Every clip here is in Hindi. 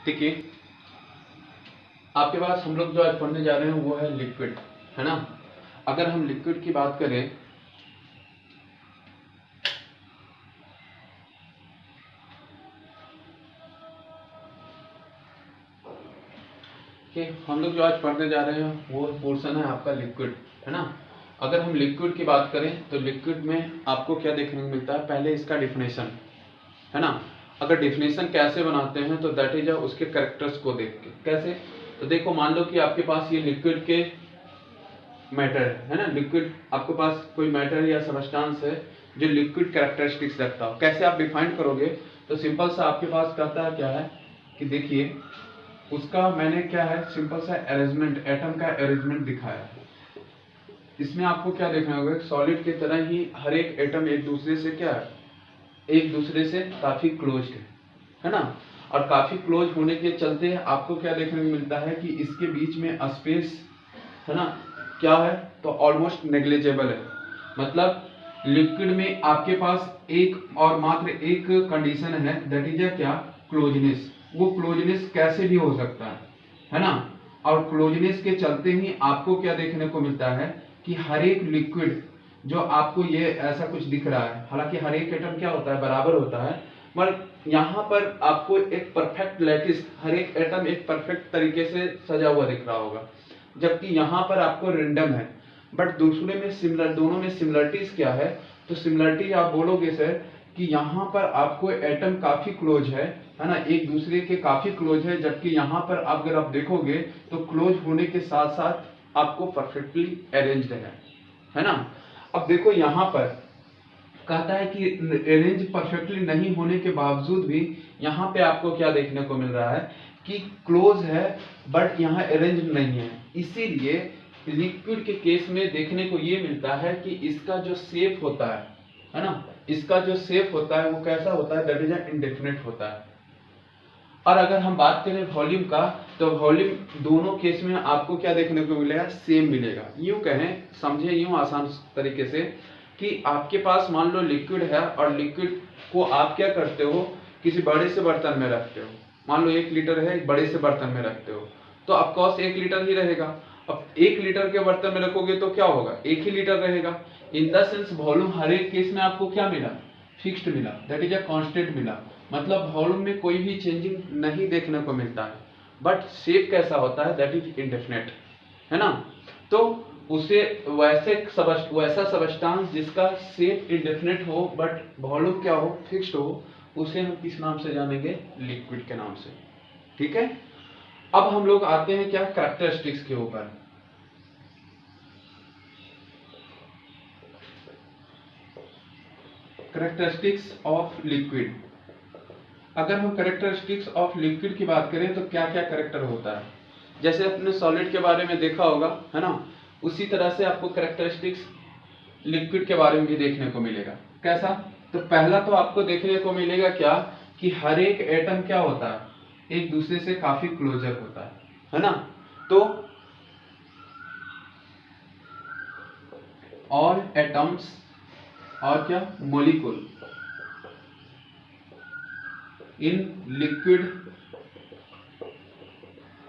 देखिए, आपके पास हम लोग जो आज पढ़ने जा रहे हैं वो है लिक्विड, है ना। अगर हम लिक्विड की बात करें कि हम लोग जो आज पढ़ने जा रहे हैं वो पोर्शन है आपका लिक्विड, है ना। अगर हम लिक्विड की बात करें तो लिक्विड में आपको क्या देखने को मिलता है, पहले इसका डिफिनेशन, है ना। अगर डिफिनेशन कैसे बनाते हैं तो दैट इज उसके कैरेक्टर्स को देख के। कैसे, तो देखो मान लो कि आपके पास ये लिक्विड के मैटर है ना, लिक्विड आपके पास कोई मैटर या सब्सटेंस है जो लिक्विड कैरेक्टरिस्टिक्स रखता हो। कैसे आप डिफाइन करोगे, तो सिंपल सा आपके पास कहता है क्या है कि देखिए उसका मैंने क्या है सिंपल सा अरेंजमेंट, एटम का अरेंजमेंट दिखाया है। इसमें आपको क्या देखना होगा, सॉलिड की तरह ही हर एक एटम एक दूसरे से क्या है, एक दूसरे से काफी क्लोज है ना। और काफी क्लोज होने के चलते आपको क्या देखने को मिलता है कि इसके बीच में स्पेस, है ना, क्या है तो ऑलमोस्ट नेग्लिजिबल है। मतलब लिक्विड में आपके पास एक और मात्र एक कंडीशन है, दैट इज क्या, क्लोजनेस। वो क्लोजनेस कैसे भी हो सकता है ना। और क्लोजनेस के चलते ही आपको क्या देखने को मिलता है कि हर एक लिक्विड जो आपको ये ऐसा कुछ दिख रहा है, हालांकि हर एक एटम क्या होता है, बराबर होता है, पर यहाँ पर आपको एक परफेक्ट लैटिस, हर एक एटम एक परफेक्ट तरीके से सजा हुआ दिख रहा होगा, जबकि यहाँ पर आपको रेंडम है। बट दूसरे में सिमिलर, दोनों में सिमिलरिटीज क्या है, तो सिमिलरिटी आप बोलोगे सर कि यहाँ पर आपको एटम काफी क्लोज है ना, एक दूसरे के काफी क्लोज है, जबकि यहाँ पर अगर आप देखोगे तो क्लोज होने के साथ साथ आपको परफेक्टली अरेंज्ड है ना। अब देखो यहाँ पर कहता है कि अरेंज परफेक्टली नहीं होने के बावजूद भी यहाँ पे आपको क्या देखने को मिल रहा है कि क्लोज है बट यहाँ अरेंज नहीं है। इसीलिए लिक्विड के केस में देखने को ये मिलता है कि इसका जो शेप होता है ना, इसका जो शेप होता है वो कैसा होता है, दैट इज इंडेफिनिट होता है। और अगर हम बात करें वॉल्यूम का, तो वॉल्यूम दोनों केस में आपको क्या देखने को मिलेगा, सेम मिलेगा। यूं कहें, समझे यूं आसान तरीके से कि आपके पास मान लो लिक्विड है और लिक्विड को आप क्या करते हो, किसी बड़े से बर्तन में रखते हो। मान लो 1 लीटर है, एक बड़े से बर्तन में रखते हो, तो ऑफकोर्स 1 लीटर ही रहेगा। अब 1 लीटर के बर्तन में रखोगे तो क्या होगा, 1 ही लीटर रहेगा। इन द सेंस वॉल्यूम हर एक केस में आपको क्या मिला, फिक्स्ड मिला, दैट इज अ कांस्टेंट मिला। मतलब वॉल्यूम में कोई भी चेंजिंग नहीं देखने को मिलता है, बट शेप कैसा होता है, दैट इज इंडेफिनिट, है ना। तो उसे वैसा सबस्टांस जिसका शेप इंडेफिनिट हो बट वॉल्यूम क्या हो, फिक्स्ड हो, उसे हम किस नाम से जानेंगे, लिक्विड के नाम से। ठीक है। अब हम लोग आते हैं क्या, कैरेक्टरिस्टिक्स के ऊपर। Characteristics of liquid. अगर हम कैरेक्टरिस्टिक्स ऑफ लिक्विड की बात करें तो क्या क्या कैरेक्टर होता है, जैसे अपने सॉलिड के बारे में देखा होगा, है ना, उसी तरह से आपको कैरेक्टरिस्टिक्स लिक्विड के बारे में भी देखने को मिलेगा। कैसा, तो पहला तो आपको देखने को मिलेगा क्या कि हर एक एटम क्या होता है, एक दूसरे से काफी क्लोजर होता है ना। तो ऑल एटम्स और क्या, molecule in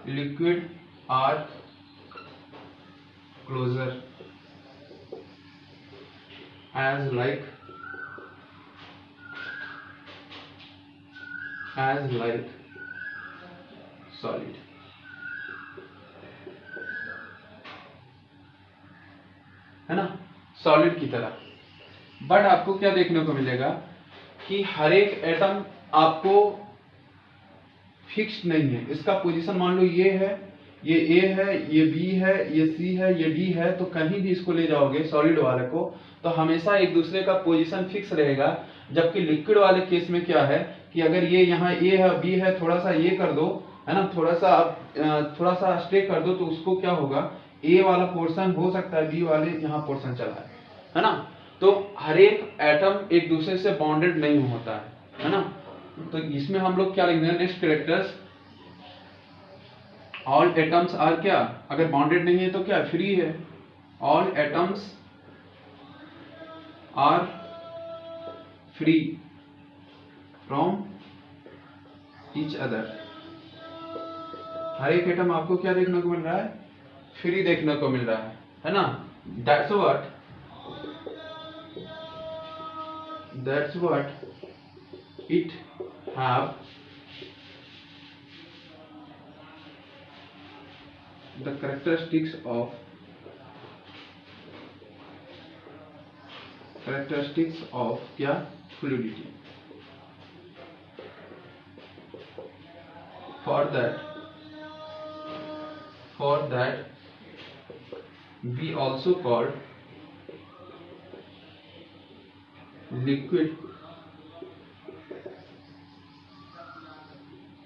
liquid are closer as like solid, है ना, सॉलिड की तरह। बट आपको क्या देखने को मिलेगा कि हर एक एटम आपको फिक्स्ड नहीं है, इसका पोजीशन मान लो ये है, ये ए है, ये बी है, ये सी है, ये डी है, तो कहीं भी इसको ले जाओगे सॉलिड वाले को तो हमेशा एक दूसरे का पोजीशन फिक्स रहेगा। जबकि लिक्विड वाले केस में क्या है कि अगर ये यहाँ ए है, बी है, थोड़ा सा ये कर दो, है ना, थोड़ा सा स्टे कर दो, तो उसको क्या होगा, ए वाला पोर्शन हो सकता है बी वाले यहाँ पोर्शन चला है ना। तो हर एक एटम एक दूसरे से बॉन्डेड नहीं होता है ना। तो इसमें हम लोग क्या लिखेंगे, next characters, all atoms are क्या, अगर बॉन्डेड नहीं है तो क्या, फ्री है। All atoms are free from each other, हर एक एटम आपको क्या देखने को मिल रहा है, फ्री देखने को मिल रहा है ना। That's what it have the characteristics of क्या, fluidity. For that we also called liquid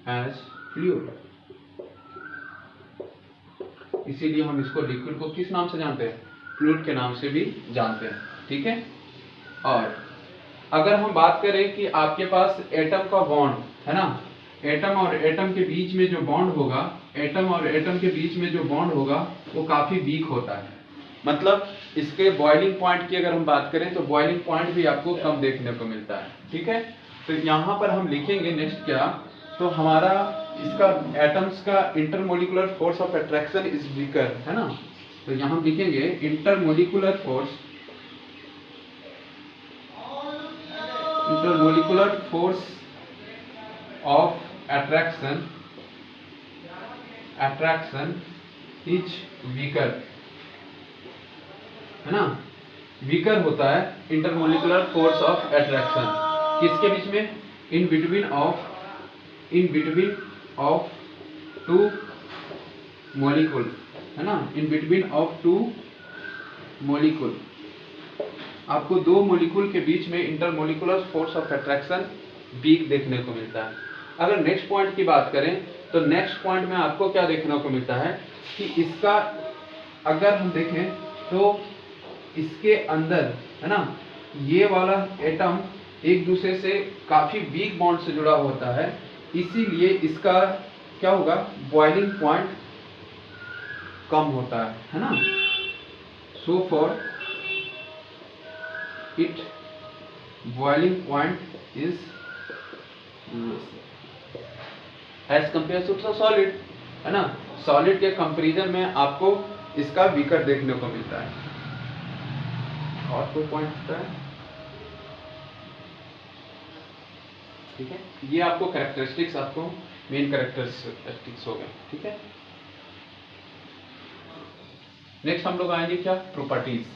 as fluid। इसीलिए हम इसको लिक्विड को किस नाम से जानते हैं, फ्लूइड के नाम से भी जानते हैं, ठीक है। और अगर हम बात करें कि आपके पास एटम का बॉन्ड है ना, एटम और एटम के बीच में जो बॉन्ड होगा, एटम और एटम के बीच में जो बॉन्ड होगा वो काफी वीक होता है। मतलब इसके बॉइलिंग पॉइंट की अगर हम बात करें तो बॉइलिंग पॉइंट भी आपको कम देखने को मिलता है, ठीक है। तो यहाँ पर हम लिखेंगे नेक्स्ट क्या, तो हमारा इसका एटम्स का intermolecular force of attraction is weaker, है ना। तो यहाँ हम लिखेंगे intermolecular force of attraction is weaker, है ना। वीकर होता है इंटरमोलिकुलर फोर्स ऑफ अट्रैक्शन किसके बीच में, in between of two molecule, है ना, in between of two molecule. आपको दो मॉलिक्यूल के बीच में intermolecular force of attraction weak देखने को मिलता है। अगर नेक्स्ट पॉइंट की बात करें तो नेक्स्ट पॉइंट में आपको क्या देखने को मिलता है कि इसका अगर हम देखें तो इसके अंदर, है ना, ये वाला एटम एक दूसरे से काफी वीक बॉन्ड से जुड़ा होता है, इसीलिए इसका क्या होगा, बॉइलिंग पॉइंट कम होता है ना। So for it boiling point is as compare to solid, है ना। सॉलिड के कंपैरिजन में आपको इसका वीकर देखने को मिलता है। और कोई पॉइंट होता है, ठीक है। ये आपको कैरेक्टरिस्टिक्स, आपको मेन कैरेक्टरिस्टिक्स हो गए, ठीक है। नेक्स्ट हम लोग आएंगे क्या, प्रॉपर्टीज।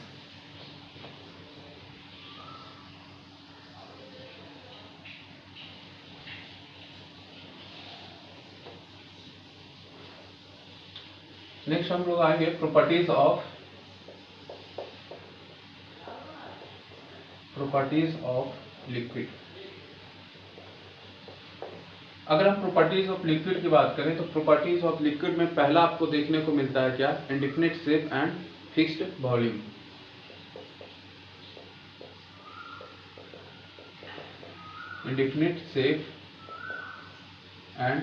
नेक्स्ट हम लोग आएंगे प्रॉपर्टीज ऑफ लिक्विड। अगर हम प्रॉपर्टीज ऑफ लिक्विड की बात करें तो प्रॉपर्टीज ऑफ लिक्विड में पहला आपको देखने को मिलता है क्या, indefinite shape and fixed volume. Indefinite shape and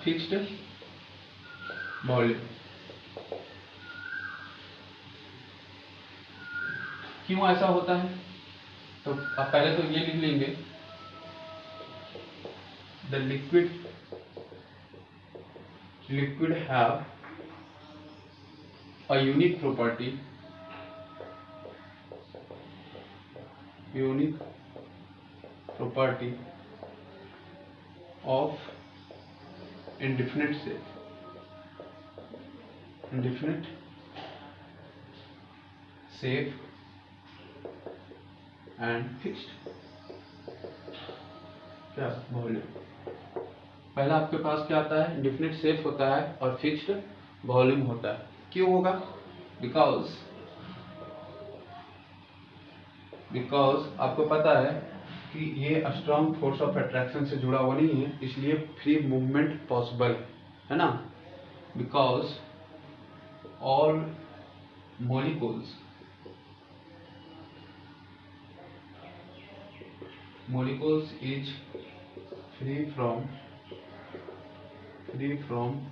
fixed volume. क्यों ऐसा होता है, तो आप पहले तो ये लिख लेंगे, the liquid have a unique property of indefinite shape and fixed क्या वॉल्यूम। पहला आपके पास क्या आता है, इंडेफिनिट शेप होता है और फिक्स्ड वॉल्यूम होता है। क्यों होगा, बिकॉज आपको पता है कि ये स्ट्रॉन्ग फोर्स ऑफ अट्रैक्शन से जुड़ा हुआ नहीं है, इसलिए फ्री मूवमेंट पॉसिबल है ना। Because all molecules is free from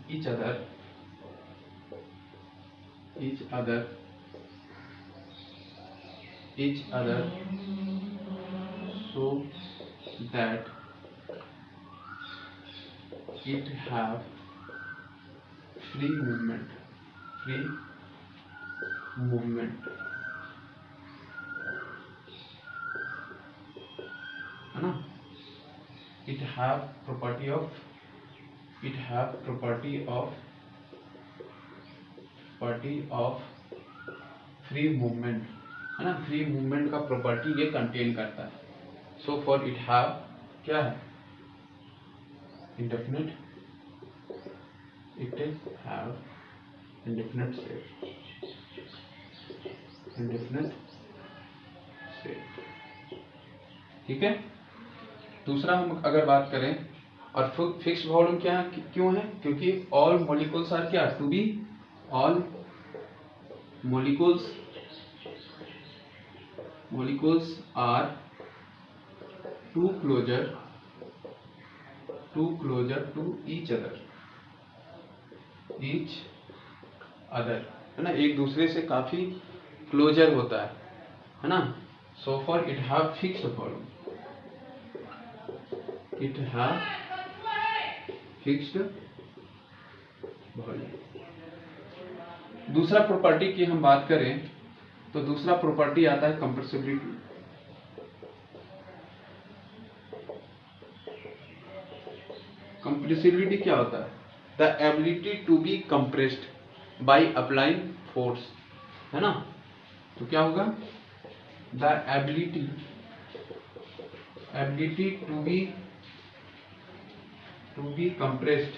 each other so that it have free movement है ना। It have property of free movement है ना। फ्री मूवमेंट का प्रॉपर्टी ये कंटेन करता है। सो फॉर इट हैव क्या है, indefinite, it have indefinite set. ठीक है। दूसरा हम अगर बात करें, और फिक्स्ड वॉल्यूम क्या है, क्यों है, क्योंकि ऑल मॉलिक्यूल्स आर क्या, to be, all molecules are too closer to each other है ना, एक दूसरे से काफी क्लोजर होता है ना। So for it have fixed volume, दूसरा प्रॉपर्टी की हम बात करें तो दूसरा प्रॉपर्टी आता है कंप्रेसिबिलिटी। कंप्रेसिबिलिटी क्या होता है, the ability to be compressed by applying force है ना। तो क्या होगा, the ability to be compressed,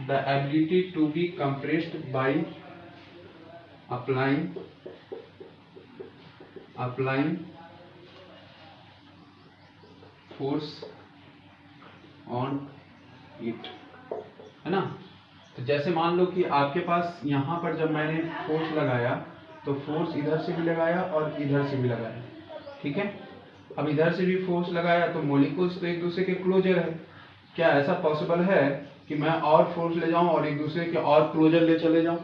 the ability to be compressed by applying force on it है ना। तो जैसे मान लो कि आपके पास यहाँ पर जब मैंने फोर्स लगाया तो फोर्स इधर से भी लगाया और इधर से भी लगाया, ठीक है। अब इधर से भी फोर्स लगाया तो मॉलिक्यूल्स तो एक दूसरे के क्लोजर है, क्या ऐसा पॉसिबल है कि मैं और फोर्स ले जाऊं और एक दूसरे के और क्लोजर ले चले जाऊं,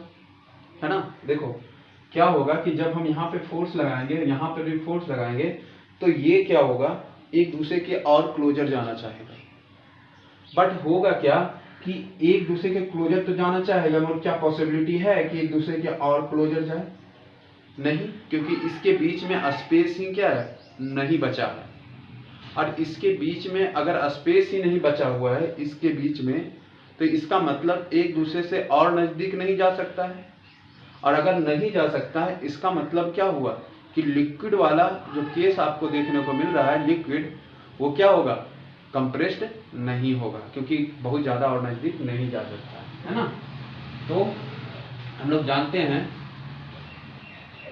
है ना। देखो क्या होगा कि जब हम यहाँ पे फोर्स लगाएंगे, यहाँ पे भी फोर्स लगाएंगे, तो ये क्या होगा, एक दूसरे के और क्लोजर जाना चाहेगा। बट होगा क्या कि एक दूसरे के क्लोजर तो जाना चाहेगा, मगर क्या पॉसिबिलिटी है कि एक दूसरे के और क्लोजर जाए, नहीं, क्योंकि इसके बीच में स्पेस ही क्या है, नहीं बचा है। और इसके बीच में अगर स्पेस ही नहीं बचा हुआ है इसके बीच में, तो इसका मतलब एक दूसरे से और नजदीक नहीं जा सकता है। और अगर नहीं जा सकता है इसका मतलब क्या हुआ कि लिक्विड वाला जो केस आपको देखने को मिल रहा है, लिक्विड वो क्या होगा, कंप्रेस्ड नहीं होगा, क्योंकि बहुत ज्यादा और नजदीक नहीं जा सकता है ना। तो हम लोग जानते हैं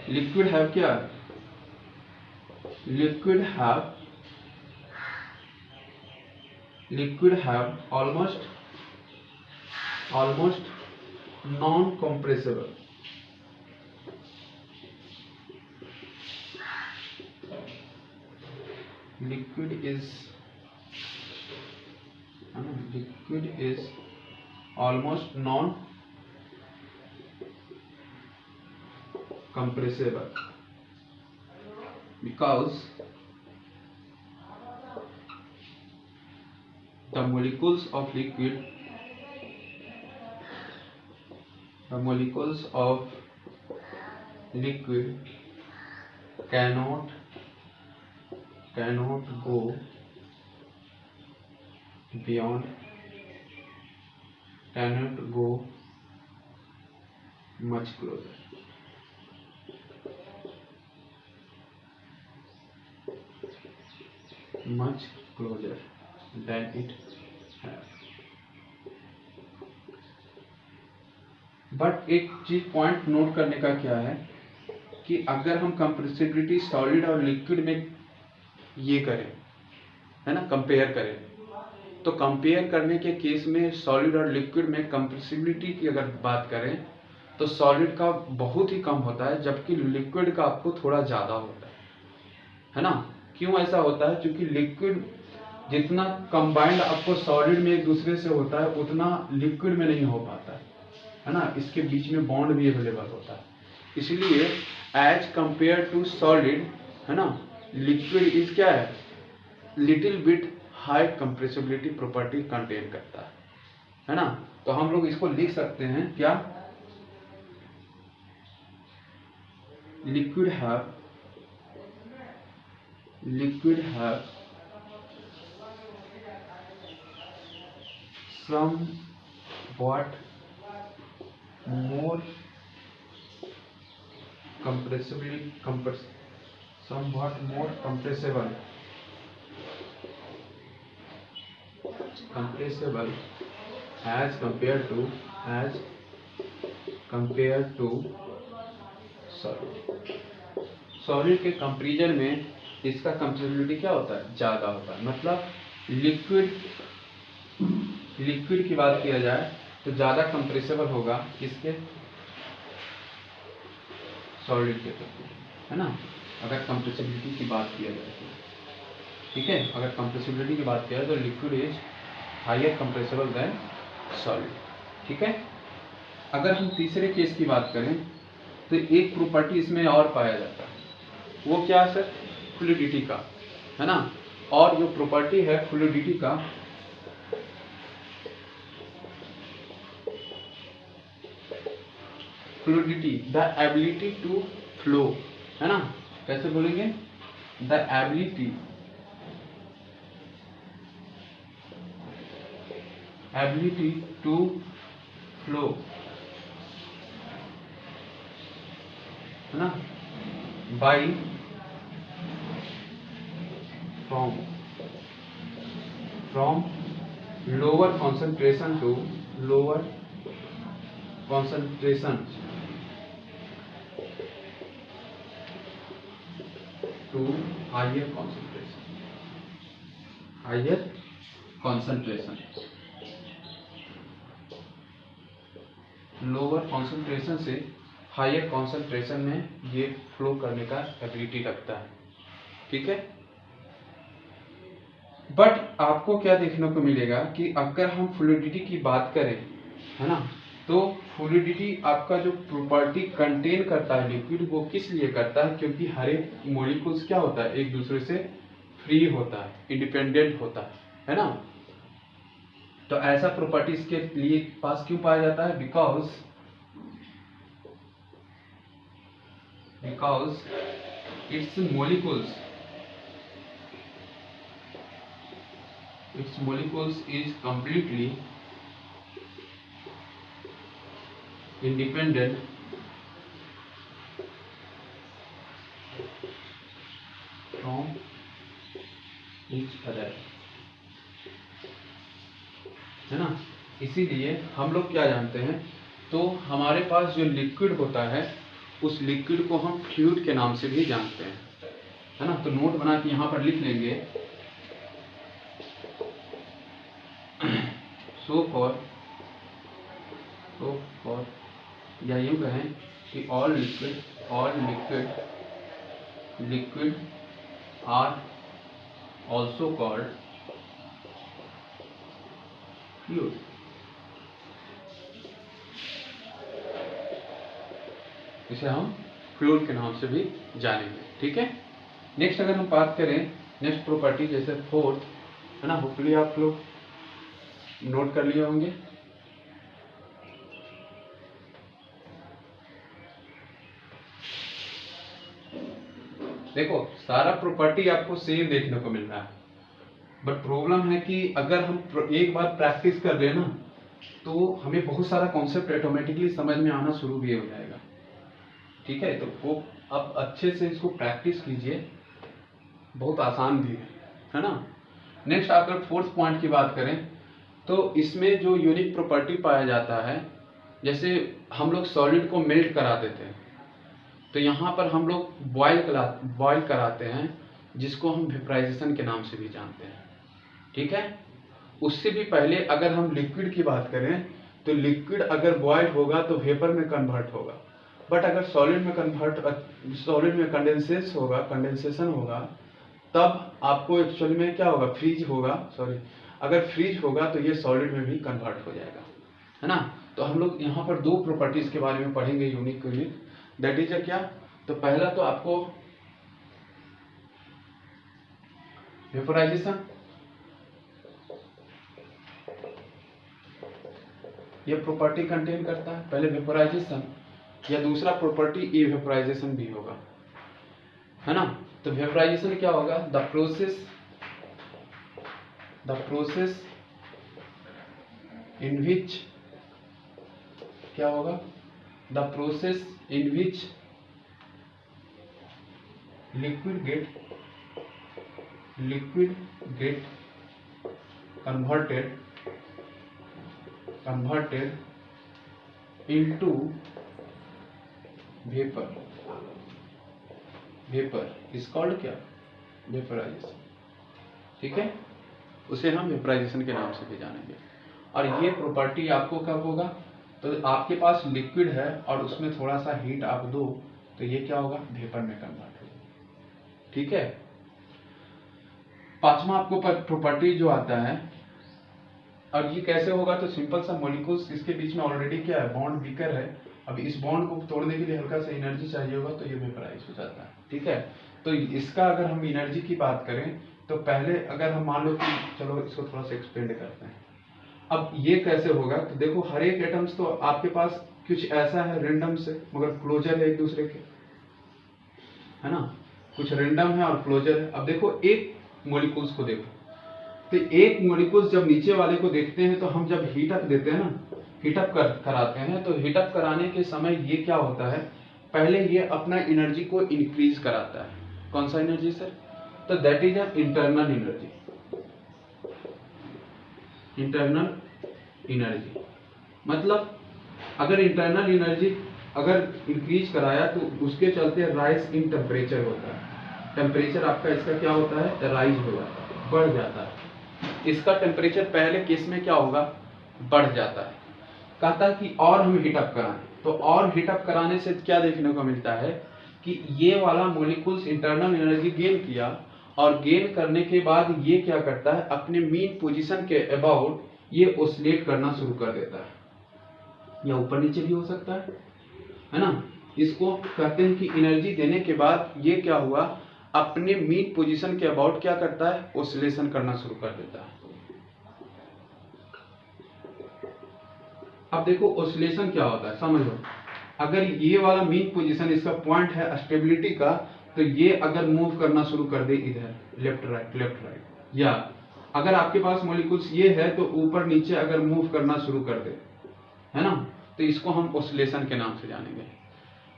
लिक्विड हैव क्या, liquid have almost non-compressible, liquid is almost non-compressible because the molecules of liquid cannot go beyond, cannot go much closer, than it has। But एक चीज पॉइंट नोट करने का क्या है कि अगर हम कंप्रेसिबिलिटी सॉलिड और लिक्विड में ये करें, है ना, कंपेयर करें, तो कंपेयर करने के केस में सॉलिड और लिक्विड में कंप्रेसिबिलिटी की अगर बात करें तो सॉलिड का बहुत ही कम होता है, जबकि लिक्विड का आपको थोड़ा ज्यादा होता है ना। क्यों ऐसा होता है, क्योंकि लिक्विड जितना कंबाइंड आपको सॉलिड में एक दूसरे से होता है उतना लिक्विड में नहीं हो पाता है ना। इसके बीच में बॉन्ड भी अवेलेबल होता है, इसलिए एज कंपेयर टू सॉलिड, है ना, लिक्विड इज क्या है, little bit high compressibility property contain करता है ना। तो हम लोग इसको लिख सकते हैं क्या, liquid have somewhat more compressible as compared to solid के कंपेरिजन में इसका कंप्रेसिबिलिटी क्या होता है, ज़्यादा होता है। मतलब लिक्विड की बात किया जाए तो ज़्यादा कंप्रेसिबल होगा इसके सॉलिड के कंपेरिजन, है ना। अगर कंप्रेसिबिलिटी की बात किया जाए तो ठीक है, अगर कंप्रेसिबिलिटी की बात किया जाए तो liquid is higher compressible than solid, ठीक है। अगर हम तीसरे केस की बात करें तो एक प्रॉपर्टी इसमें और पाया जाता है, वो क्या है सर, फ्लूइडिटी का, है ना। और जो प्रॉपर्टी है फ्लूइडिटी का, fluidity the ability to flow, है ना। कैसे बोलेंगे, द एबिलिटी टू फ्लो, है ना, by from lower concentration to higher concentration, lower concentration से हायर कॉन्सेंट्रेशन में ये फ्लो करने का एबिलिटी रखता है, ठीक है। बट आपको क्या देखने को मिलेगा कि अगर हम फ्लूइडिटी की बात करें, है ना, तो फ्लूइडिटी आपका जो प्रॉपर्टी कंटेन करता है लिक्विड, वो किस लिए करता है, क्योंकि हर एक मॉलिक्यूल्स क्या होता है, एक दूसरे से फ्री होता है, इंडिपेंडेंट होता है ना। तो ऐसा प्रॉपर्टी इसके लिए पास क्यों पाया जाता है, because its molecules is completely independent from each other, है ना। इसीलिए हम लोग क्या जानते हैं, तो हमारे पास जो लिक्विड होता है उस लिक्विड को हम फ्लूइड के नाम से भी जानते हैं, है ना। तो नोट बना के यहाँ पर लिख लेंगे, सो फॉर या यूँ कहें कि all liquid are also called fluid. इसे हम फ्लूइड के नाम से भी जानेंगे, ठीक है। नेक्स्ट अगर हम बात करें नेक्स्ट प्रॉपर्टी, जैसे फोर्थ, है ना, होपफुली आप लोग नोट कर लिए होंगे। देखो सारा प्रॉपर्टी आपको सेम देखने को मिल रहा है, बट प्रॉब्लम है कि अगर हम एक बार प्रैक्टिस कर लें ना, तो हमें बहुत सारा कॉन्सेप्ट ऑटोमेटिकली समझ में आना शुरू भी हो जाएगा, ठीक है। तो वो आप अच्छे से इसको प्रैक्टिस कीजिए, बहुत आसान भी है ना। नेक्स्ट अगर फोर्थ पॉइंट की बात करें तो इसमें जो यूनिक प्रॉपर्टी पाया जाता है, जैसे हम लोग सॉलिड को मेल्ट कराते थे, तो यहाँ पर हम लोग बॉयल कराते हैं, जिसको हम वेपराइजेशन के नाम से भी जानते हैं, ठीक है। उससे भी पहले अगर हम लिक्विड की बात करें तो लिक्विड अगर बॉयल होगा तो वेपर में कन्वर्ट होगा, बट अगर सॉलिड में कंडेंसेशन होगा, तब आपको एक्चुअली में क्या होगा, अगर फ्रीज होगा तो ये सॉलिड में भी कन्वर्ट हो जाएगा, है ना। तो हम लोग यहाँ पर दो प्रॉपर्टीज के बारे में पढ़ेंगे यूनिक, दैट इज क्या, तो पहला तो आपको वेपराइजेशन, ये प्रॉपर्टी कंटेन करता है, पहले वेपोराइजेशन या दूसरा प्रॉपर्टी इवेपोराइजेशन भी होगा, है ना। तो वेपोराइजेशन क्या होगा, द प्रोसेस इन विच क्या होगा, the process in which liquid get converted into vapor is called क्या, वेपोराइजेशन। ठीक है, उसे हम वेपोराइजेशन के नाम से भी जानेंगे। और ये प्रॉपर्टी आपको कब होगा, तो आपके पास लिक्विड है और उसमें थोड़ा सा हीट आप दो तो ये क्या होगा, वेपर में कन्वर्ट होगा। ठीक है, पांचवा आपको प्रॉपर्टी जो आता है, और ये कैसे होगा, तो सिंपल सा मॉलिक्यूल्स इसके बीच में ऑलरेडी क्या है, बॉन्ड वीकर है। अब इस बॉन्ड को तोड़ने के लिए हल्का सा एनर्जी चाहिए होगा तो ये वेपराइज हो जाता है। ठीक है, तो इसका अगर हम एनर्जी की बात करें तो पहले अगर हम मान लो कि चलो इसको थोड़ा सा एक्सपेंड करते हैं। अब ये कैसे होगा, तो देखो हर एक एटम्स तो आपके पास कुछ ऐसा है रेंडम से, मगर क्लोजर है एक दूसरे के, है ना, कुछ रेंडम है और क्लोजर है। अब देखो एक मॉलिक्यूल्स को देखो, तो एक मॉलिक्यूल्स जब नीचे वाले को देखते हैं तो हम जब हीट अप देते हैं ना, हीट अप कराते हैं, तो हीट अप कराने के समय ये क्या होता है, पहले ये अपना एनर्जी को इंक्रीज कराता है। कौन सा एनर्जी सर, तो दैट इज इंटरनल एनर्जी। मतलब अगर इंटरनल एनर्जी अगर इंक्रीज कराया तो उसके चलते राइज इन टेम्परेचर होता है। टेम्परेचर आपका इसका क्या होता है, राइज हो जाता है, बढ़ जाता है। इसका टेम्परेचर पहले केस में क्या होगा, बढ़ जाता है। कहता है कि और हम हीटअप कराएं, तो और हीटअप कराने से क्या देखने को मिलता है कि ये वाला मॉलिक्यूल्स इंटरनल एनर्जी गेन किया, और गेन करने के बाद ये क्या करता है, अपने मीन पोजीशन के अबाउट ये ऑसिलेट करना शुरू कर देता है, या ऊपर नीचे भी हो सकता है ना। इसको कहते हैं कि एनर्जी देने के बाद ये क्या हुआ, अपने मीन पोजीशन के अबाउट क्या करता है, ऑसिलेशन करना शुरू कर देता है। अब देखो ऑसिलेशन क्या होता है, समझो। अगर ये वाला मीन पोजीशन इसका पॉइंट है स्टेबिलिटी का, तो ये अगर मूव करना शुरू कर दे इधर लेफ्ट राइट, या अगर आपके पास मॉलिक्यूल्स ये है तो ऊपर नीचे अगर मूव करना शुरू कर दे, है ना, तो इसको हम ऑसिलेशन के नाम से जानेंगे।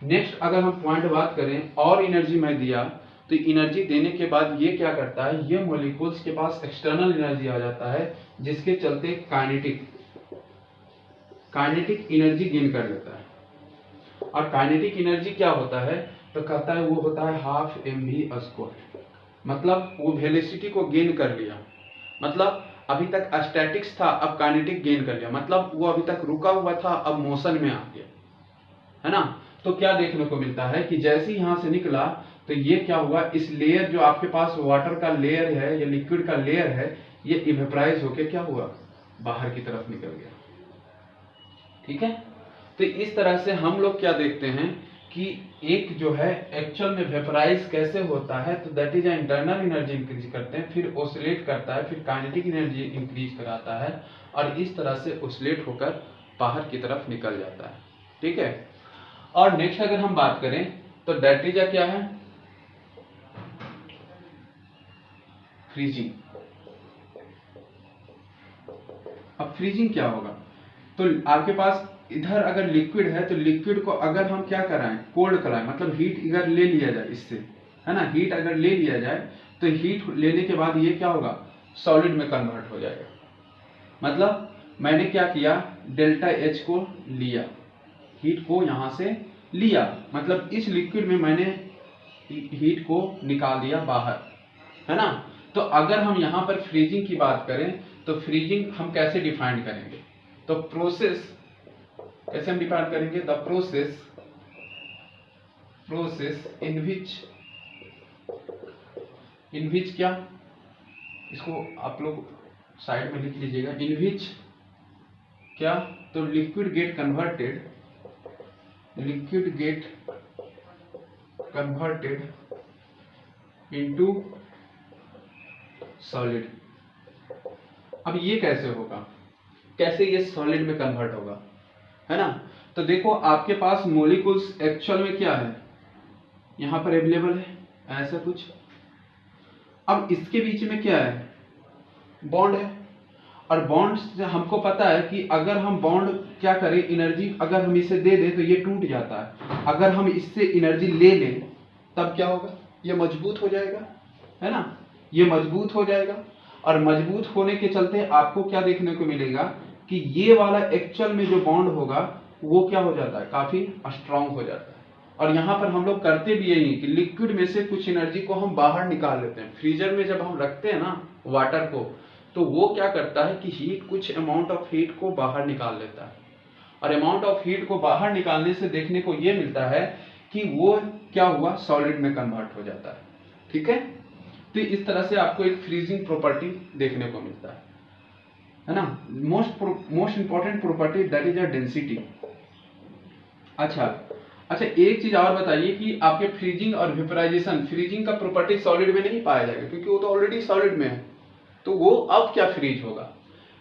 नेक्स्ट अगर हम पॉइंट बात करें, और एनर्जी मैं दिया, तो एनर्जी देने के बाद ये क्या करता है, ये मॉलिक्यूल्स के पास एक्सटर्नल एनर्जी आ जाता है, जिसके चलते काइनेटिक एनर्जी गेन कर लेता है। और काइनेटिक एनर्जी क्या होता है, तो कहता है वो होता है हाफ mv²। मतलब वो वेलोसिटी को गेन कर लिया, मतलब अभी तक स्टैटिक्स था अब काइनेटिक गेन कर लिया, मतलब वो अभी तक रुका हुआ था अब मोशन में आ गया, है ना। तो क्या देखने को मिलता है कि जैसे ही यहां से निकला तो ये क्या हुआ, इस लेयर जो आपके पास वाटर का लेयर है या लिक्विड का लेयर है, ये इवेपोराइज होके क्या हुआ, बाहर की तरफ निकल गया। ठीक है, तो इस तरह से हम लोग क्या देखते हैं कि एक जो है एक्चुअल में वेपोराइज कैसे होता है, तो that is internal energy increase करते हैं, फिर ऑसिलेट करता है, फिर काइनेटिक एनर्जी इंक्रीज कराता है, और इस तरह से ऑसिलेट होकर बाहर की तरफ निकल जाता है। ठीक है, और नेक्स्ट अगर हम बात करें तो दैट इज क्या है, फ्रीजिंग। अब फ्रीजिंग क्या होगा, तो आपके पास इधर अगर लिक्विड है तो लिक्विड को अगर हम क्या कराएं, कोल्ड कराएं, मतलब हीट अगर ले लिया जाए इससे, है ना, हीट अगर ले लिया जाए तो हीट लेने के बाद ये क्या होगा, सॉलिड में कन्वर्ट हो जाएगा। मतलब मैंने क्या किया, डेल्टा एच को लिया, हीट को यहां से लिया, मतलब इस लिक्विड में मैंने हीट को निकाल दिया बाहर, है ना। तो अगर हम यहाँ पर फ्रीजिंग की बात करें तो फ्रीजिंग हम कैसे डिफाइन करेंगे, तो प्रोसेस कैसे हम डिफाइन करेंगे, द प्रोसेस इन विच क्या, इसको आप लोग साइड में लिख लीजिएगा, इन विच क्या, तो liquid get converted into solid. अब ये कैसे होगा, कैसे ये सॉलिड में कन्वर्ट होगा, है ना। तो देखो आपके पास मॉलिक्यूल्स एक्चुअल में क्या है, यहाँ पर अवेलेबल है ऐसा कुछ। अब इसके बीच में क्या है, बॉन्ड है, और बॉन्ड से हमको पता है कि अगर हम बॉन्ड क्या करें, एनर्जी अगर हम इसे दे दें तो ये टूट जाता है, अगर हम इससे एनर्जी ले लें तब क्या होगा, ये मजबूत हो जाएगा, है ना, ये मजबूत हो जाएगा। और मजबूत होने के चलते आपको क्या देखने को मिलेगा कि ये वाला एक्चुअल में जो बॉन्ड होगा वो क्या हो जाता है, काफी स्ट्रांग हो जाता है। और यहाँ पर हम लोग करते भी यही कि लिक्विड में से कुछ एनर्जी को हम बाहर निकाल लेते हैं। फ्रीजर में जब हम रखते हैं ना वाटर को, तो वो क्या करता है कि हीट, कुछ अमाउंट ऑफ हीट को बाहर निकाल लेता है, और अमाउंट ऑफ हीट को बाहर निकालने से देखने को ये मिलता है कि वो क्या हुआ, सॉलिड में कन्वर्ट हो जाता है। ठीक है, तो इस तरह से आपको एक फ्रीजिंग प्रॉपर्टी देखने को मिलता है ना। Most important property that is a density. अच्छा, एक चीज और बताइए कि आपके फ्रीजिंग और वेपराइजेशन, फ्रीजिंग का प्रॉपर्टी सॉलिड में नहीं पाया जाएगा क्योंकि वो तो ऑलरेडी सॉलिड में है, तो वो अब क्या फ्रीज होगा।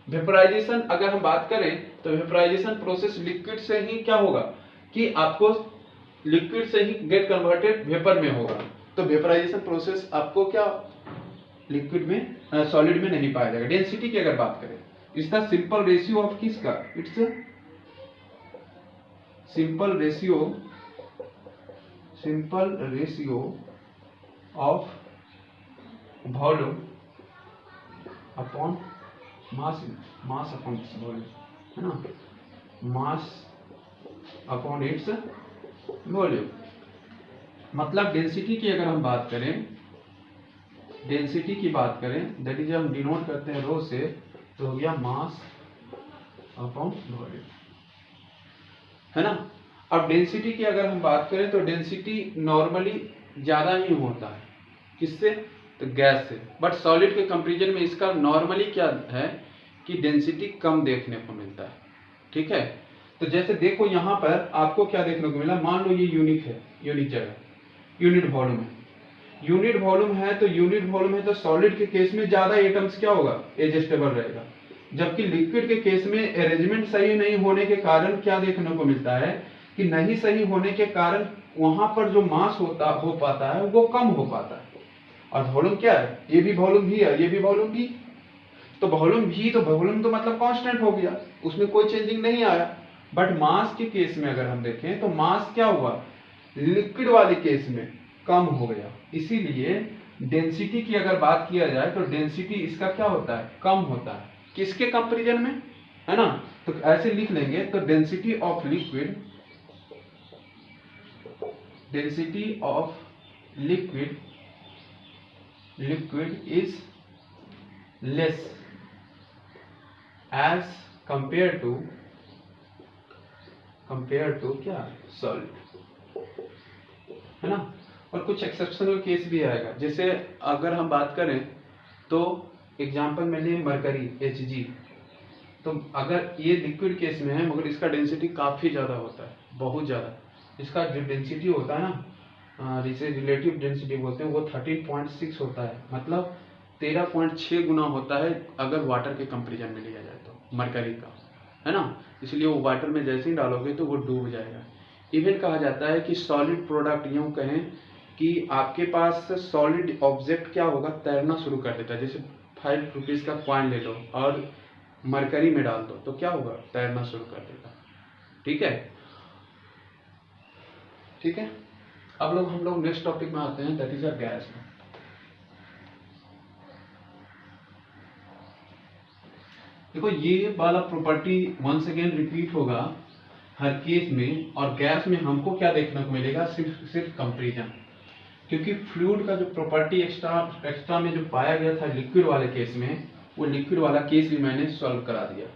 वेपराइजेशन अगर हम बात करें तो वेपराइजेशन प्रोसेस लिक्विड से ही क्या होगा कि आपको लिक्विड से ही गेट कन्वर्टेड वेपर में होगा। तो वेपराइजेशन प्रोसेस आपको क्या लिक्विड में, सॉलिड में नहीं पाया जाएगा। डेंसिटी की अगर बात करें, इसका सिंपल रेशियो ऑफ किसका, it's simple ratio of volume upon mass upon volume, है ना, मास अपॉन इट्स वॉल्यूम। मतलब डेंसिटी की अगर हम बात करें, डेंसिटी की बात करें दैट इज हम डिनोट करते हैं रो से, तो हो गया मास अपॉन वॉल्यूम, है ना। अब डेंसिटी की अगर हम बात करें तो डेंसिटी नॉर्मली ज्यादा ही होता है, किससे, तो गैस से, बट सॉलिड के कंपैरिजन में इसका नॉर्मली क्या है कि डेंसिटी कम देखने को मिलता है। ठीक है, तो जैसे देखो यहाँ पर आपको क्या देखने को मिला, मान लो ये यूनिट है, यूनिट जगह, यूनिट वॉल्यूम है, यूनिट वॉल्यूम है, तो यूनिट वॉल्यूम है तो सॉलिड के केस में ज्यादा एटम्स क्या होगा, एडजस्टेबल रहेगा, जबकि लिक्विड के केस में अरेंजमेंट सही नहीं होने के कारण क्या देखने को मिलता है कि नहीं सही होने के कारण वहां पर जो मास हो पाता है वो कम हो पाता है। और वॉल्यूम क्या है, ये भी वॉल्यूम भी है, ये भी वॉल्यूम भी, तो वॉल्यूम तो मतलब कांस्टेंट हो गया, उसमें कोई चेंजिंग नहीं आया। बट मास के केस में अगर हम देखें तो मास क्या हुआ, लिक्विड वाले केस में कम हो गया। इसीलिए डेंसिटी की अगर बात किया जाए तो डेंसिटी इसका क्या होता है, कम होता है, किसके कंपैरिजन में, है ना। तो ऐसे लिख लेंगे, तो density of liquid is less as compare to क्या, सॉलिड, है ना। और कुछ एक्सेप्शनल केस भी आएगा, जैसे अगर हम बात करें तो एग्जांपल में लें मरकरी Hg, तो अगर ये लिक्विड केस में है मगर इसका डेंसिटी काफी ज्यादा होता है, बहुत ज्यादा, इसका जो डेंसिटी होता है ना, जिसे रिलेटिव डेंसिटी बोलते हैं, वो 13.6 होता है, मतलब 13.6 गुना होता है अगर वाटर के कंपैरिजन में लिया जाए तो मरकरी का, है ना। इसलिए वो वाटर में जैसे ही डालोगे तो वो डूब जाएगा। इवन कहा जाता है कि सॉलिड प्रोडक्ट, यूं कहें कि आपके पास सॉलिड ऑब्जेक्ट क्या होगा, तैरना शुरू कर देता है। जैसे 5 रुपीज का कॉइन ले लो और मरकरी में डाल दो तो क्या होगा, तैरना शुरू कर देगा। ठीक है, ठीक है। अब हम लोग नेक्स्ट टॉपिक में आते हैं, दैट इज अ गैस। देखो ये वाला प्रॉपर्टी वंस अगेन रिपीट होगा हर केस में, और गैस में हमको क्या देखने को मिलेगा, सिर्फ कंपैरिजन, क्योंकि फ्लूइड का जो प्रॉपर्टी एक्स्ट्रा में जो पाया गया था लिक्विड वाले केस में, वो लिक्विड वाला केस भी मैंने सॉल्व करा दिया।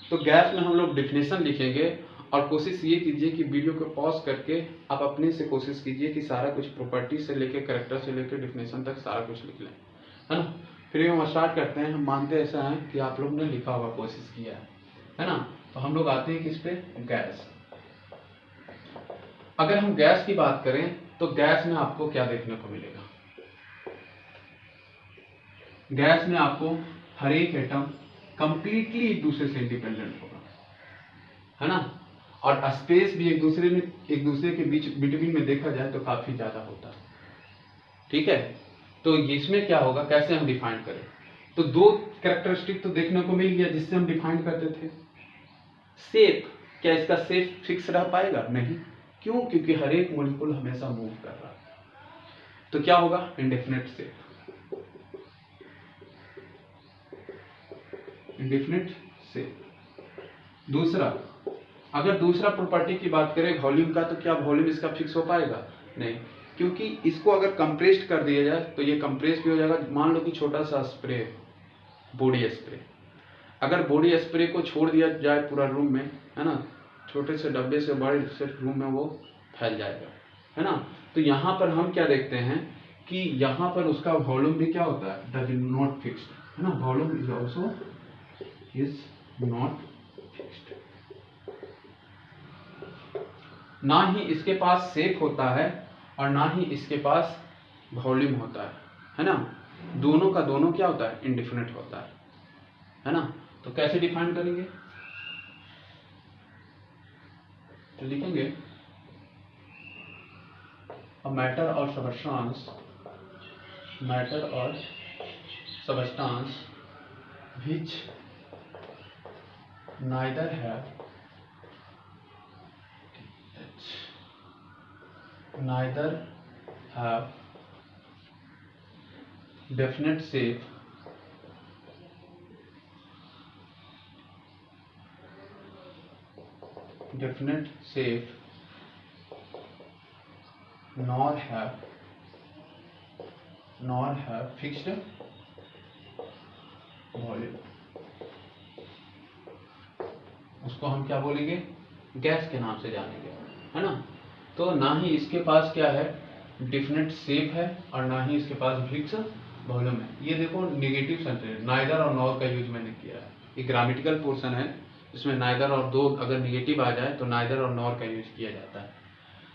तो गैस में हम लोग डेफिनेशन लिखेंगे, और कोशिश ये कीजिए कि वीडियो को पॉज करके आप अपने से कोशिश कीजिए कि सारा कुछ प्रॉपर्टी से लेके कैरेक्टर से लेके डेफिनेशन तक सारा कुछ लिख लें, है ना। फिर हम स्टार्ट करते हैं। हम मानते ऐसा है कि आप लोग ने लिखा होगा, कोशिश किया है ना। तो हम लोग आते हैं किस पे, गैस। अगर हम गैस की बात करें तो गैस में आपको क्या देखने को मिलेगा, गैस में आपको हर एक एटम कंप्लीटली एक दूसरे से इंडिपेंडेंट होगा, है ना। और स्पेस भी एक दूसरे के बीच बिटवीन में देखा जाए तो काफी ज्यादा होता है, ठीक है। तो इसमें क्या होगा, कैसे हम डिफाइन करें, तो दो कैरेक्टरिस्टिक तो देखने को मिल गया जिससे हम डिफाइन करते थे। शेप, क्या इसका शेप फिक्स रह पाएगा? नहीं। क्यों? क्योंकि हर एक मॉलिक्यूल हमेशा मूव कर रहा है। तो क्या होगा, इंडेफिनिट शेप, इंडेफिनिट शेप। दूसरा, अगर दूसरा प्रॉपर्टी की बात करें वॉल्यूम का, तो क्या वॉल्यूम इसका फिक्स हो पाएगा? नहीं, क्योंकि इसको अगर कंप्रेस्ड कर दिया जाए तो ये कंप्रेस भी हो जाएगा। मान लो कि छोटा सा स्प्रे, बॉडी स्प्रे, अगर बॉडी स्प्रे को छोड़ दिया जाए पूरा रूम में, है ना, छोटे से डब्बे से बड़े से रूम में वो फैल जाएगा, है ना। तो यहाँ पर हम क्या देखते हैं कि यहाँ पर उसका वॉल्यूम भी क्या होता है, दैट इज नॉट फिक्स्ड, है ना। Volume is also is not fixed. ना ही इसके पास शेप होता है और ना ही इसके पास वॉल्यूम होता है ना। दोनों का दोनों क्या होता है, इंडिफिनिट होता है ना। तो कैसे डिफाइन करेंगे, तो लिखेंगे अ मैटर और substance which neither have definite shape nor have fixed volume, उसको हम क्या बोलेंगे, गैस के नाम से जानेंगे, है ना। तो ना ही इसके पास क्या है, डिफिनेट शेप है, और ना ही इसके पास फिक्स वॉल्यूम है। ये देखो नेगेटिव सेंटेंस, नाइदर और नॉर का यूज मैंने किया है। ये ग्रामेटिकल पोर्शन है जिसमें नाइदर और दो अगर निगेटिव आ जाए तो नाइदर और नॉर का यूज किया जाता है।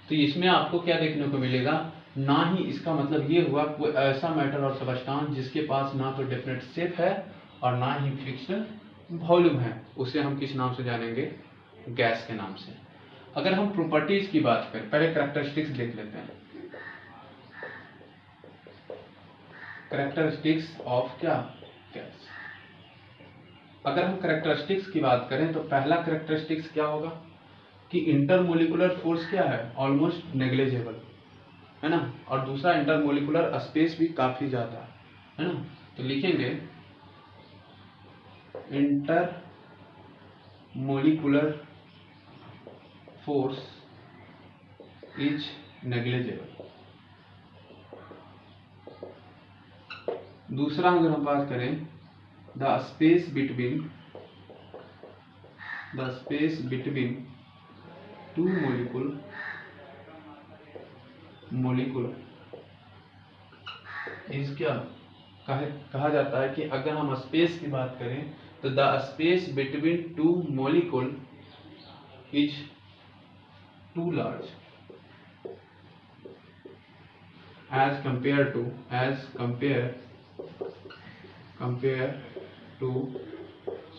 तो इसमें आपको क्या देखने को मिलेगा, ना ही इसका मतलब ये हुआ कोई ऐसा मैटर और सबस्टांस जिसके पास ना तो डेफिनेट शेप है और ना ही फिक्स्ड वॉल्यूम है, उसे हम किस नाम से जानेंगे, गैस के नाम से। अगर हम प्रॉपर्टीज की बात करें, पहले कैरेक्टरिस्टिक्स देख लेते हैं। कैरेक्टरिस्टिक्स ऑफ क्या, गैस। अगर हम कैरेक्टरिस्टिक्स की बात करें तो पहला कैरेक्टरिस्टिक्स क्या होगा कि इंटरमोलिकुलर फोर्स क्या है, ऑलमोस्ट नेग्लिजिबल, है ना। और दूसरा इंटरमोलिकुलर स्पेस भी काफी ज्यादा है ना। तो लिखेंगे इंटरमोलिकुलर फोर्स इज नेग्लिजिबल। दूसरा अगर हम बात करें, the space between two molecule is क्या कहा जाता है कि अगर हम स्पेस की बात करें तो the space between two molecule is too large as compare to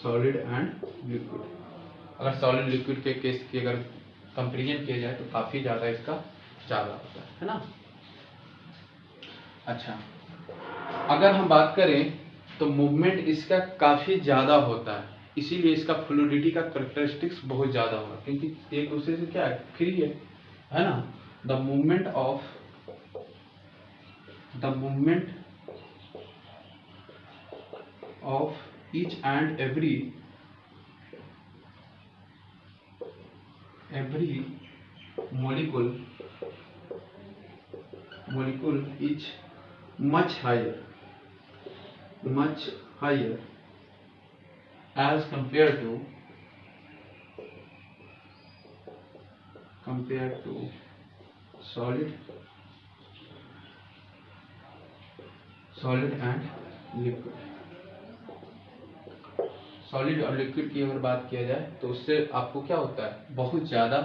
solid and liquid. अगर सॉलिड लिक्विड के केस की अगर कंपेरिजन किया जाए तो काफी ज्यादा इसका ज्यादा होता है ना। अच्छा, अगर हम बात करें तो मूवमेंट इसका काफी ज्यादा होता है, इसीलिए इसका फ्लूइडिटी का कैरेक्टरिस्टिक्स बहुत ज्यादा होगा, क्योंकि एक दूसरे से क्या है, फ्री है ना। The movement of each and every molecule is much higher as compared to solid and liquid। Solid और लिक्विड की अगर बात किया जाए तो उससे आपको क्या होता है, बहुत ज्यादा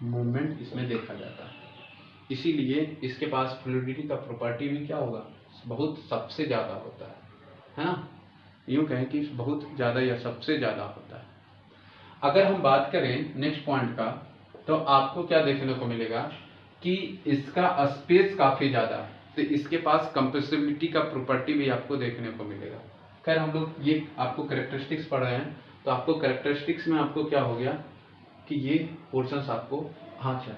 मूवमेंट इसमें देखा जाता है, इसीलिए इसके पास फ्लूइडिटी का प्रॉपर्टी भी क्या होगा, बहुत सबसे ज्यादा होता है ना। यूँ कहें कि बहुत ज़्यादा या सबसे ज़्यादा होता है। अगर हम बात करें नेक्स्ट पॉइंट का, तो आपको क्या देखने को मिलेगा कि इसका स्पेस काफ़ी ज़्यादा है, तो इसके पास कंप्रेसिबिलिटी का प्रॉपर्टी भी आपको देखने को मिलेगा। खैर हम लोग ये आपको कैरेक्टरिस्टिक्स पढ़ रहे हैं, तो आपको कैरेक्टरिस्टिक्स में आपको क्या हो गया कि ये पोर्शंस आपको हाँ क्या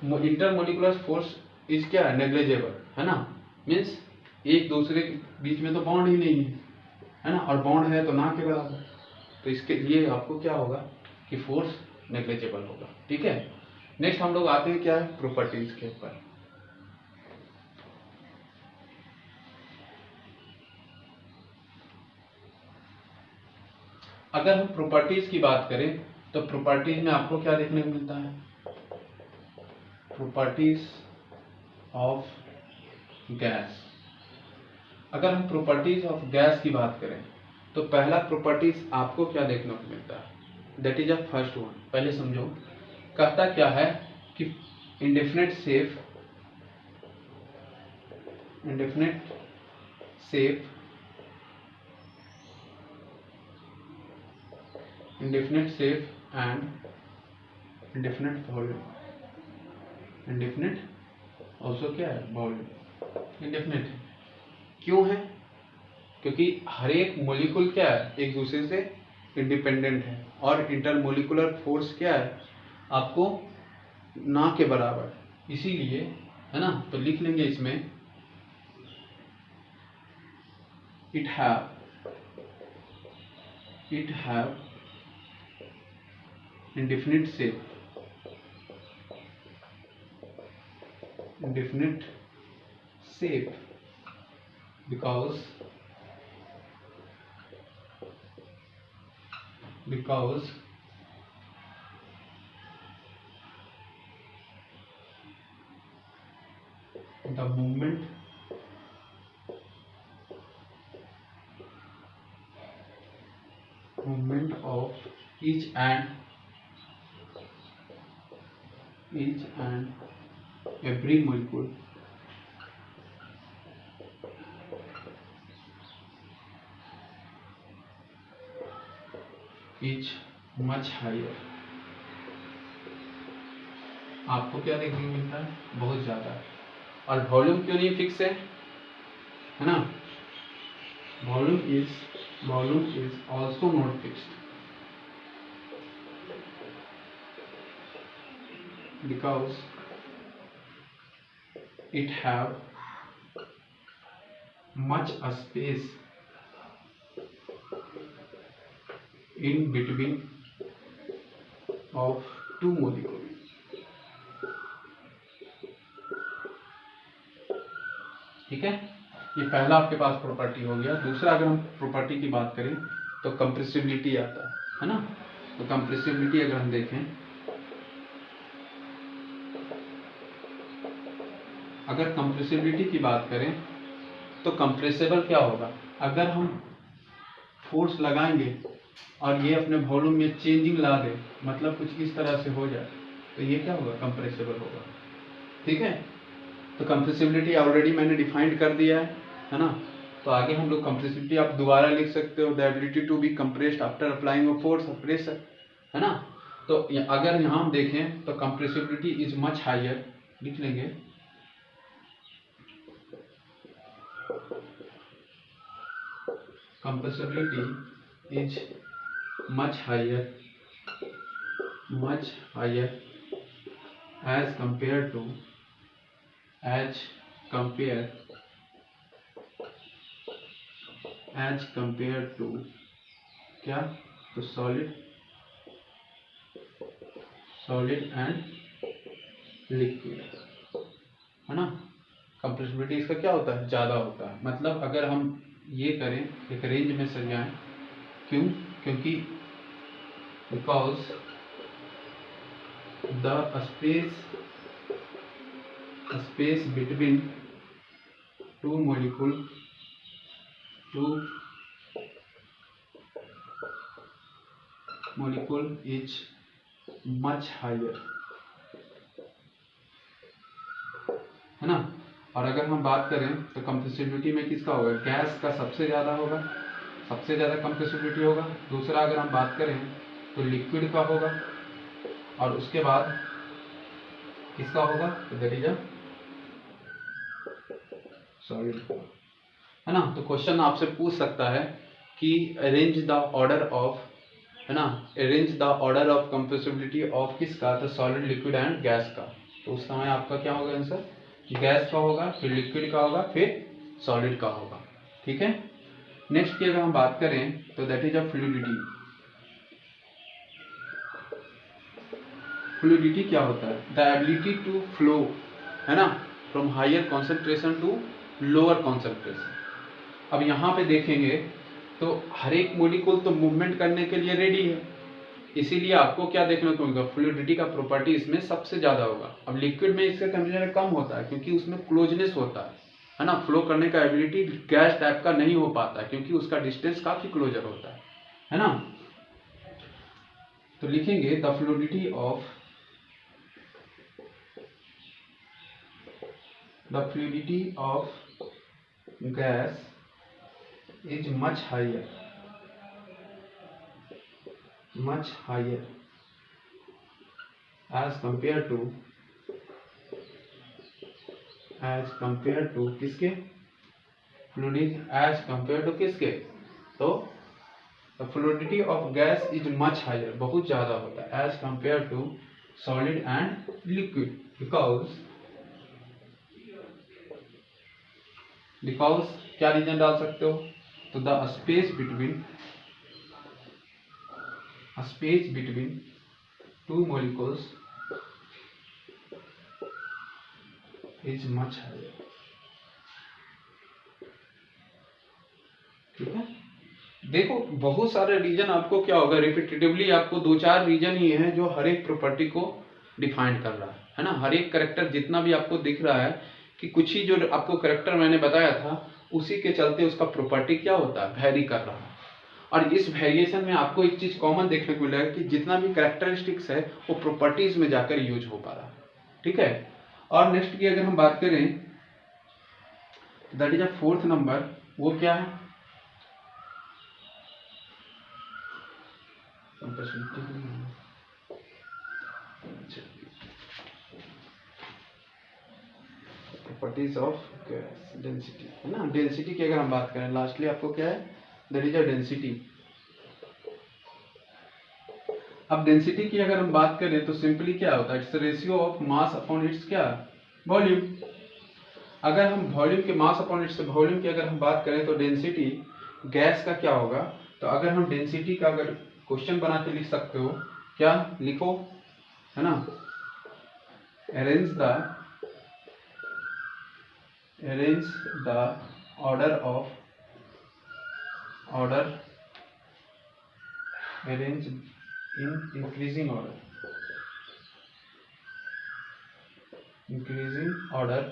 इंटरमोलिकुलर फोर्स इज क्या है, नेग्लिजिबल है ना, मीन्स एक दूसरे के बीच में तो बॉन्ड ही नहीं है ना, और बॉन्ड है तो ना के बराबर, तो इसके लिए आपको क्या होगा कि फोर्स नेग्लिजिबल होगा। ठीक है, नेक्स्ट हम लोग आते हैं क्या है, प्रॉपर्टीज के ऊपर। अगर हम प्रॉपर्टीज की बात करें तो प्रॉपर्टीज में आपको क्या देखने को मिलता है, प्रॉपर्टीज ऑफ गैस। अगर हम प्रॉपर्टीज ऑफ गैस की बात करें तो पहला प्रॉपर्टीज आपको क्या देखने को मिलता है, that is a first one. पहले समझो, कहता क्या है कि indefinite shape and indefinite volume. Indefinite also क्या है, वॉल्यूम। इंडेफिनिट क्यों है, क्योंकि हर एक मोलिकुल क्या है, एक दूसरे से इंडिपेंडेंट है, और इंटरमोलिकुलर फोर्स क्या है आपको ना के बराबर, इसीलिए है ना। तो लिख लेंगे इसमें it have indefinite shape because the movement of each and every molecule is much higher। आपको क्या देखने को मिलता है, बहुत ज्यादा है। और वॉल्यूम क्यों नहीं फिक्स है ना, volume is also not fixed because it have much space in between of two molecules। ठीक है, ये पहला आपके पास प्रॉपर्टी हो गया। दूसरा अगर हम प्रॉपर्टी की बात करें तो कंप्रेसिबिलिटी आता है ना। तो कंप्रेसिबिलिटी अगर हम देखें, अगर कंप्रेसिबिलिटी की बात करें तो कंप्रेसिबल क्या होगा, अगर हम फोर्स लगाएंगे और ये अपने वॉल्यूम में चेंजिंग ला दे, मतलब कुछ इस तरह से हो जाए, तो ये क्या होगा, कंप्रेसिबल होगा। ठीक है, तो कंप्रेसिबिलिटी ऑलरेडी मैंने डिफाइंड कर दिया है ना। तो आगे हम लोग कंप्रेसिबिलिटी आप दोबारा लिख सकते हो, the ability to be compressed after applying a force of pressure, है ना। तो अगर यहाँ हम देखें तो कंप्रेसिबिलिटी इज मच हायर, लिख लेंगे compressibility is much higher as compared to क्या, तो सॉलिड एंड लिक्विड, है ना। कंप्रेसिबिलिटी इसका क्या होता है, ज़्यादा होता है। मतलब अगर हम ये करें, एक रेंज में सजाएं, क्यों, क्योंकि because the space between to molecule is much higher, है ना। और अगर हम बात करें तो कंप्रेसिबिलिटी में किसका होगा, गैस का सबसे ज्यादा होगा, सबसे ज़्यादा कंप्रेसिबिलिटी होगा। दूसरा अगर हम बात करें तो लिक्विड का होगा, और उसके बाद किसका होगा, तो दैट इज अ सॉलिड, है ना। तो क्वेश्चन आपसे पूछ सकता है कि अरेंज द ऑर्डर ऑफ, है ना, arrange the order of compressibility of किसका, तो सॉलिड, लिक्विड एंड गैस का। तो उस समय आपका क्या होगा आंसर, गैस का होगा, फिर लिक्विड का होगा, फिर सॉलिड का होगा। ठीक है। नेक्स्ट की अगर हम बात करें तो that is a fluidity. Fluidity क्या होता है, द एबिलिटी टू फ्लो, है ना, from higher concentration to lower concentration. अब यहाँ पे देखेंगे तो हर एक मॉलिक्यूल तो मूवमेंट करने के लिए रेडी है, इसीलिए आपको क्या देखने को मिलेगा, फ्लूइडिटी का प्रॉपर्टी इसमें सबसे ज्यादा होगा। अब लिक्विड में इसका टेम्परेचर कम होता है क्योंकि उसमें क्लोजनेस होता है ना, फ्लो करने का एबिलिटी गैस टाइप का नहीं हो पाता है क्योंकि उसका डिस्टेंस काफी क्लोजर होता है ना। तो लिखेंगे the fluidity of, the fluidity of gas is much higher as compared to किसके, फ्लूइड as compared to किसके, तो the fluidity of gas is much higher, बहुत ज्यादा होता है as compared to solid and liquid because क्या रीजन डाल सकते हो, तो the space between two molecules is much higher. ठीक है। देखो बहुत सारे रीजन आपको क्या होगा, रिपीटेटिवली आपको 2-4 रीजन ही है जो हर एक प्रॉपर्टी को डिफाइन कर रहा है ना। हर एक करेक्टर जितना भी आपको दिख रहा है कि कुछ ही जो आपको करेक्टर मैंने बताया था उसी के चलते उसका प्रॉपर्टी क्या होता है, वेरी कर रहा है। और इस वेरिएशन में आपको एक चीज कॉमन देखने को मिलेगा कि जितना भी करेक्टरिस्टिक्स है वो प्रॉपर्टीज में जाकर यूज हो पा रहा है। ठीक है। और नेक्स्ट की अगर हम बात करें that is a fourth number, वो क्या है, प्रॉपर्टीज ऑफ गैस, डेंसिटी, है ना। डेंसिटी की अगर हम बात करें लास्टली आपको क्या है, दैट इज अ डेंसिटी। अब डेंसिटी की अगर हम बात करें तो सिंपली क्या होता है, it's ratio of mass upon its क्या, वॉल्यूम। अगर हम वॉल्यूम के मास अपॉन इट्स वॉल्यूम की अगर हम बात करें तो डेंसिटी गैस का क्या होगा, तो अगर हम डेंसिटी का अगर क्वेश्चन बना के लिख सकते हो, क्या लिखो, है ना, arrange the order arrange in increasing order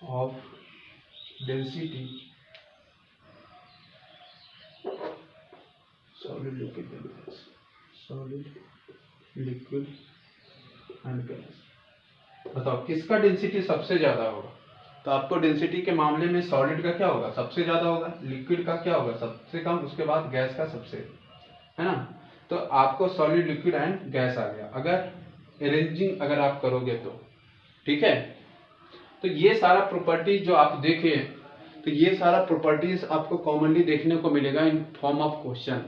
of density solid, liquid and gas। बताओ किसका डेंसिटी सबसे ज्यादा होगा, तो आपको डेंसिटी के मामले में सॉलिड का क्या होगा, सबसे ज्यादा होगा, लिक्विड का क्या होगा, सबसे कम, उसके बाद गैस का सबसे, है ना। तो आपको सॉलिड, लिक्विड एंड गैस आ गया अगर अरेंजिंग अगर आप करोगे तो। ठीक है। तो ये सारा प्रॉपर्टीज जो आप देखे, तो ये सारा प्रॉपर्टीज आपको कॉमनली देखने को मिलेगा इन फॉर्म ऑफ क्वेश्चन।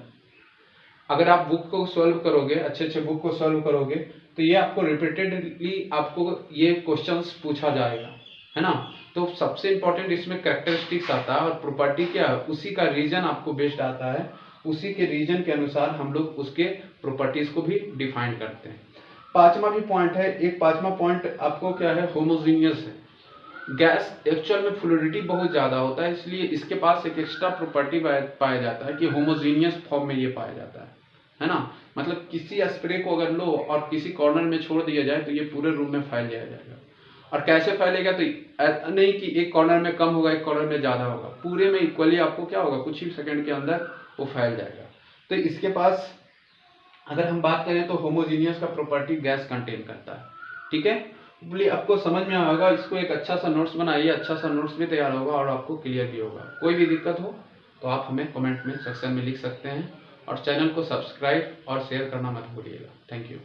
अगर आप बुक को सॉल्व करोगे, अच्छे बुक को सॉल्व करोगे, तो ये आपको रिपीटेडली आपको ये क्वेश्चंस पूछा जाएगा, है ना। तो सबसे इंपॉर्टेंट इसमें कैरेक्टरिस्टिक्स आता है और प्रॉपर्टी क्या है, उसी का रीजन आपको बेस्ड आता है, उसी के रीजन के अनुसार हम लोग उसके प्रॉपर्टीज को भी डिफाइन करते हैं। पांचवा भी पॉइंट है, एक पांचवा पॉइंट आपको क्या है, होमोजीनियस है। गैस एक्चुअल में फ्लूइडिटी बहुत ज्यादा होता है, इसलिए इसके पास एक एक्स्ट्रा प्रॉपर्टी पाया जाता है कि होमोजीनियस फॉर्म में ये पाया जाता है ना। मतलब किसी स्प्रे को अगर लो और किसी कॉर्नर में छोड़ दिया जाए तो ये पूरे रूम में फैल जाएगा। और कैसे फैलेगा, तो ऐसा नहीं कि एक कॉर्नर में कम होगा, एक कॉर्नर में ज्यादा होगा, पूरे में इक्वली आपको क्या होगा, कुछ ही सेकंड के अंदर वो फैल जाएगा। तो इसके पास अगर हम बात करें तो होमोजीनियस का प्रॉपर्टी गैस कंटेन करता है। ठीक है। होपफुली आपको समझ में आएगा। इसको एक अच्छा सा नोट्स बनाइए, अच्छा सा नोट्स भी तैयार होगा और आपको क्लियर भी होगा। कोई भी दिक्कत हो तो आप हमें कमेंट में सेक्शन में लिख सकते हैं और चैनल को सब्सक्राइब और शेयर करना मत भूलिएगा। Thank you.